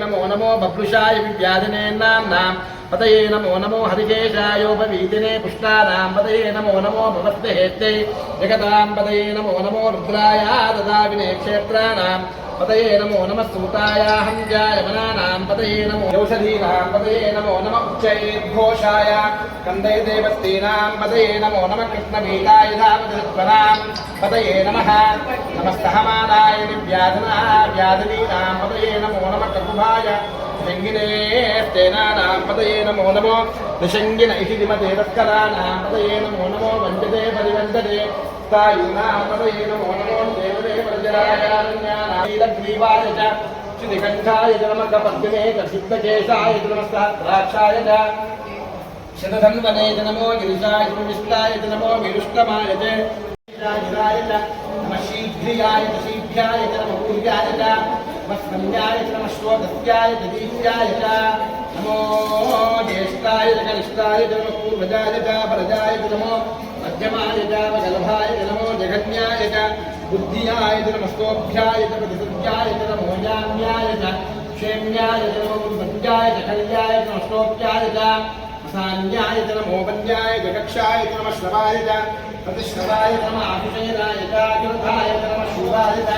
नमो नमो बभ्रुषाय विव्याधिने नाम्नां पतये नमो नमो हरिकेशायोपवीतिने पुष्टानां पतये नमो नमो भवद्भेत्यै जगतां पतये नमो नमो रुद्राय ददाविने क्षेत्राणां पतये नमो नमः सूताय हंजाय वनानां पतये नमो औषधीनां पतये नमो नमः उच्चैर्घोषाय कन्दे देवस्तीनां पतये नमो नमः कृष्णबीजाय धामधृत्वनां पतये नमः नमस्तहमानाय व्याधिनीनां पतये नमो नमः ककुभाय शृङ्गिने स्तेनानां पतये नमो नमो निषङ्गिन इति दिमदेवस्कराणां पतये नमो नमो वञ्चते परिवञ्चते तायूनां पतये नमो नमो देवदेवरजरायारण्यानां च श्रुतिकण्ठाय च नमः पद्मने च सिद्धकेशाय च नमः सहस्राक्षाय च शतधन्वने च नमो गिरिशाय च विष्टाय च नमो विरुष्टमाय च नमः शीघ्रियाय च शीघ्राय च नमः पूर्याय च नमः स्कन्धाय च नमः श्रोतस्याय च दीप्याय च नमो ज्येष्ठाय च कनिष्ठाय च नमः पूर्वजाय च परजाय च नमो मध्यमाय च वगल्भाय च नमो जगन्याय च बुद्धियाय च नमः स्तोभ्याय च प्रतिसुभ्याय च नमो जाम्याय च क्षेम्याय च नमो बुद्ध्याय च खल्याय च नमः स्तोभ्याय च सान्याय च नमो वन्याय च कक्षाय च नमः श्रवाय च प्रतिश्रवाय च नमः आभिषेनाय च कृताय च नमः शूराय च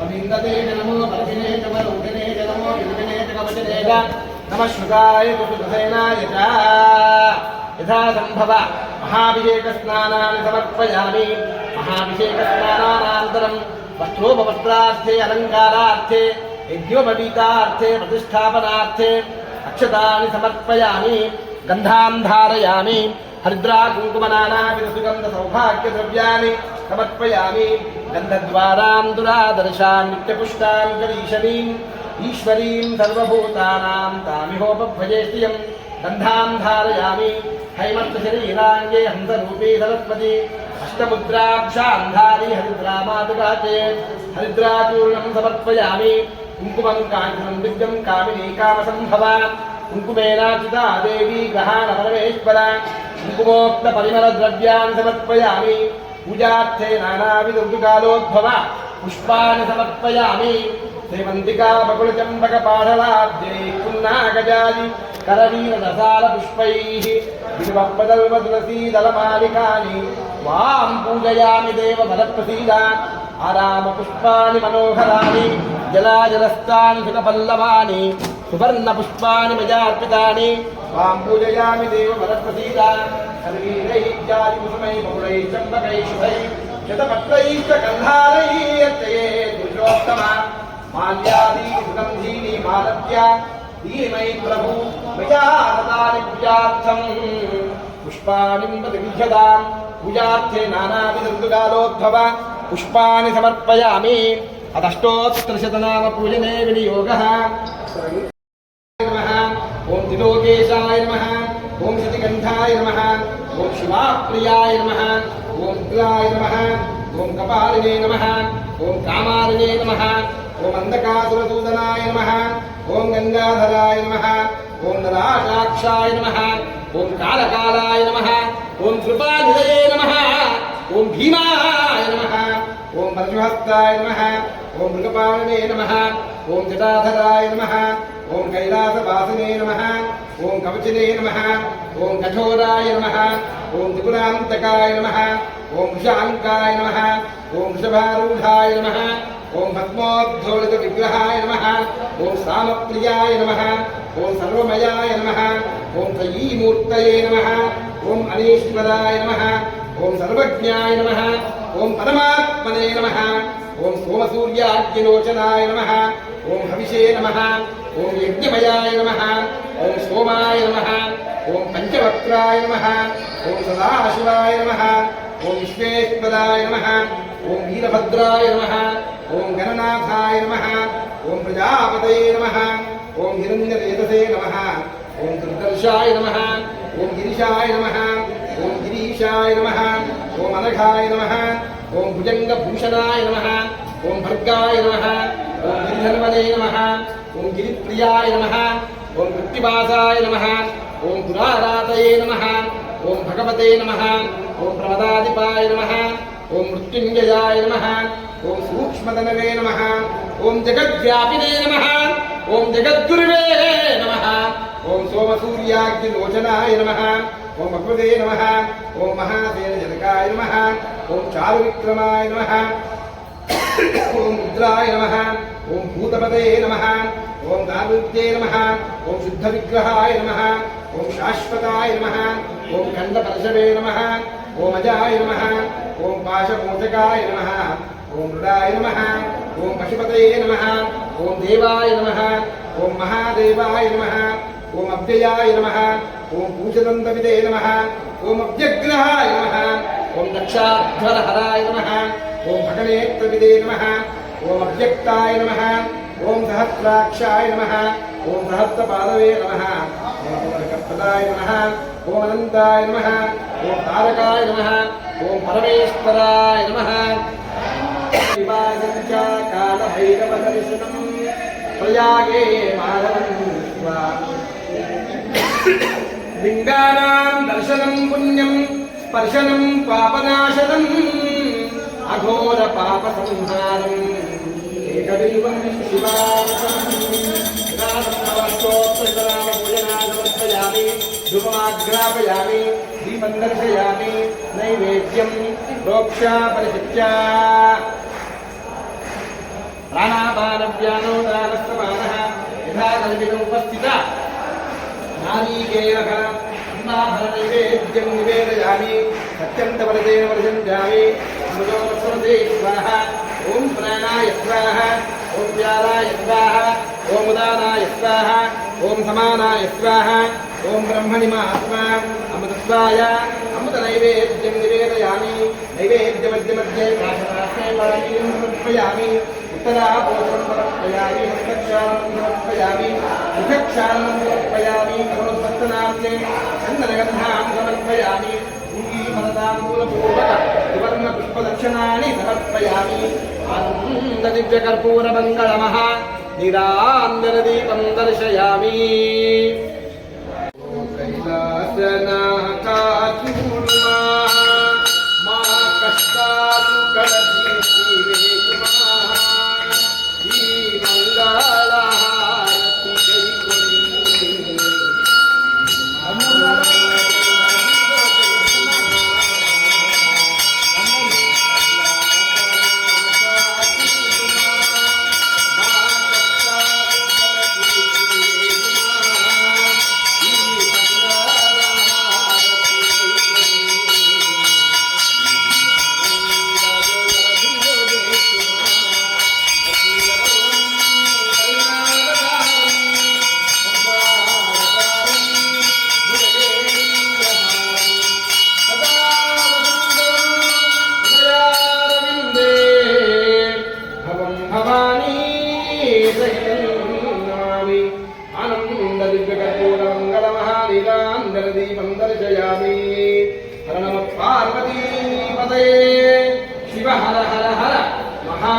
अभिन्दते च नमो वर्धिने च वरुधिने च नमो विर्धिने च कवचने च नमः श्रुताय च सुसेनाय च यथा सम्भव महाभिषेकस्नानानि समर्पयामि महाभिषेकस्नानानन्तरं वस्त्रोपवस्त्रार्थे अलङ्कारार्थे यज्ञोपवीतार्थे प्रतिष्ठापनार्थे अक्षतानि समर्पयामि गन्धां धारयामि हरिद्रा कुङ्कुमनानाविधसुगन्धसौभाग्यद्रव्याणि समर्पयामि गन्धद्वारां दुरादर्शां नित्यपुष्टां करीशनीम् ईश्वरीं सर्वभूतानां तामिहोपभ्वजेष्टियं गन्धां धारयामि हैमन्तशरीराङ्गे हंसरूपी सरस्वती अष्टमुद्राक्षान्धारी हरिद्रामातुका चेत् हरिद्राचूर्णं समर्पयामि कुङ्कुमं काञ्चनं दिव्यं कामिनी कामसम्भवा कुङ्कुमेनार्चिता देवी ग्रहाणपरमेश्वरा कुङ्कुमोक्तपरिमलद्रव्यान् समर्पयामि पूजार्थे नानाविधऋतुकालोद्भव पुष्पाणि समर्पयामि श्रीमन्तिका बकुलचम्पकपाढलाब्धे पुन्नागजादि करवीररसालपुष्पैः बिल्वपदल्वतुलसीदलमालिकानि वां पूजयामि देववरप्रसीद आरामपुष्पाणि मनोहराणि जलाजलस्तानि सुखपल्लवानि सुवर्णपुष्पाणि मयार्पितानि वां पूजयामि देववरप्रसीद सर्वीरैः जातिकुसुमैः बहुलैः चम्पकैः शुभैः शतपत्रैः च गन्धारैः अर्चये पुरुषोत्तमा माल्यादि सुगन्धीनि मालत्या धीमहि प्रभु मया ददानि पूजार्थं पुष्पाणि प्रतिविध्यतां पूजार्थे नानाविधऋतुकालोद्भव पुष्पाणि समर्पयामि अतष्टोत्तरशतनाम पूजने विनियोगः नमः ओं त्रिलोकेशाय नमः ओं शतिगन्धाय नमः ओं शिवाप्रियाय नमः ओं उग्राय नमः ओं कपालिने नमः ओं कामालिने नमः ओं अन्धकासुरसूदनाय नमः ओं गंगाधराय नमः ओं नराशाक्षाय नमः ओं कालकालाय नमः ओं कृपानिधये नमः ओं भीमाय नमः ओं परशुहस्ताय नमः ओं मृगपालने नमः ओं जटाधराय नमः ओं कैलासवासिने नमः ओं कवचिने नमः ओं कठोराय नमः ओं त्रिपुरान्तकाय नमः ओं वृषाङ्काय नमः ओं वृषभारूढाय नमः ओं भस्मोद्धोलितविग्रहाय नमः ओं सामप्रियाय नमः ओं सर्वमयाय नमः ओं त्रयीमूर्तये नमः ओं अनीश्वराय नमः ओं सर्वज्ञाय नमः ओं परमात्मने नमः ओं सोमसूर्याग्निलोचनाय नमः ओं हविषे नमः ओं यज्ञमयाय नमः ओं सोमाय नमः ओं पंचवक्त्राय नमः ओं सदाशिवाय नमः ओं विश्वेश्वराय नमः ओं वीरभद्राय नमः ओं गणनाथाय नमः ओं प्रजापतये नमः ओं हिरण्यरेतसे नमः ओं दुर्दर्शाय नमः ओं गिरिशाय नमः ओं गिरीशाय नमः ओं अनघाय नमः ओं भुजंगभूषणाय नमः ओं भर्गाय नमः ओं गिरिधर्मणे नमः ओं गिरिप्रियाय नमः ओं कृत्तिवासाय नमः ओं पुरारातये नमः ओं भगवते नमः ओं प्रमदाधिपाय नमः ओं मृत्युंजयाय नमः ओं सूक्ष्मतनवे नमः ओं जगद्व्यापिने नमः ओं जगद्गुरु ఓం సోమసూర్యాగ్నిలోచనాయ నమః ఓం భగవతే నమః ఓం మహాసేనజనకాయ నమః ఓం చారువిక్రమాయ నమః ఓం రుద్రాయ నమః ఓం భూతపతయే నమః ఓం దారుద్యే నమః ఓం శుద్ధవిగ్రహాయ నమః ఓం శాశ్వతాయ నమః ఓం ఖండపరశవే నమః ఓం అజాయ నమః ఓం పాశమోచకాయ నమః ఓం మృడాయ నమః ఓం పశుపతయే నమః ఓం దేవాయ నమః ఓం మహాదేవాయ నమః ఓం అవ్యయాయ నమః ఓం పూజదంతవిదే నమః ఓం అవ్యగ్రహాయ నమః ఓం దక్షాధ్వరహరాయ నమః ఓం భగనేత్రవిదే నమః ఓం అవ్యక్తాయ నమః ఓం సహస్రాక్షాయ నమః ఓం సహస్రపాదవే నమః ఓం పునర్కర్తదాయ నమః ఓం అనంతాయ నమః ఓం తారకాయ నమః ఓం పరమేశ్వరాయ నమః శివాజంచ కాలభైరవదర్శనం ప్రయాగే మాధవం లింగానాం దర్శనం పుణ్యం స్పర్శనం పాపనాశనం అఘోర పాప సంహారం ఏకదైవం శివాస్తోత్రనామపూజనామర్పయామి ధూపమాగ్రాపయామి దీపం దర్శయామి నైవేద్యం ప్రోక్షా పరిశిత్యా ప్రాణాపానవ్యానోదానస్తమానః యథా కల్పితముపస్థిత నారీకేణ నైవేద్యం నివేదయామి సత్యంతవరదేన వర్షంజామి అమృతోస్మృతే స్వాహ ఓం ప్రాణాయ స్వాహ ఓం వ్యాలాయ స్వాహ ఓం ఉదానాయ స్వాహ ఓం సమానాయ స్వాహ ఓం బ్రహ్మణి మహాత్మా అమృతస్వాయ అమృత నైవేద్యం నివేదయామి నైవేద్యమధ్యమధ్యే కాశరాశ్రేయం సమర్పయామి ఉత్తరాపోషణం సమర్పయామి హస్తక్షాళనం సమర్పయామి ముఖక్షాళనం సమర్పయామి కరోత్పత్తనార్థే చందనగంధాం సమర్పయామి కుంగీఫలతాంబూలపూర్వక సువర్ణ పుష్పదక్షిణాని సమర్పయామి ఆనందదివ్యకర్పూరమంగళమః నిరాంజనదీపం దర్శయామి కైలాసనాథాచూర్మా మా కష్టాలు కడతీసివేయుమా ఈ మంగళహారతి గైకొని ఆనందదివ్యకర్పూరమంగళమహాలీలాంజనదీపం దర్శయామి హర నమ పార్వతీపతయే శివ హర హర హర మహా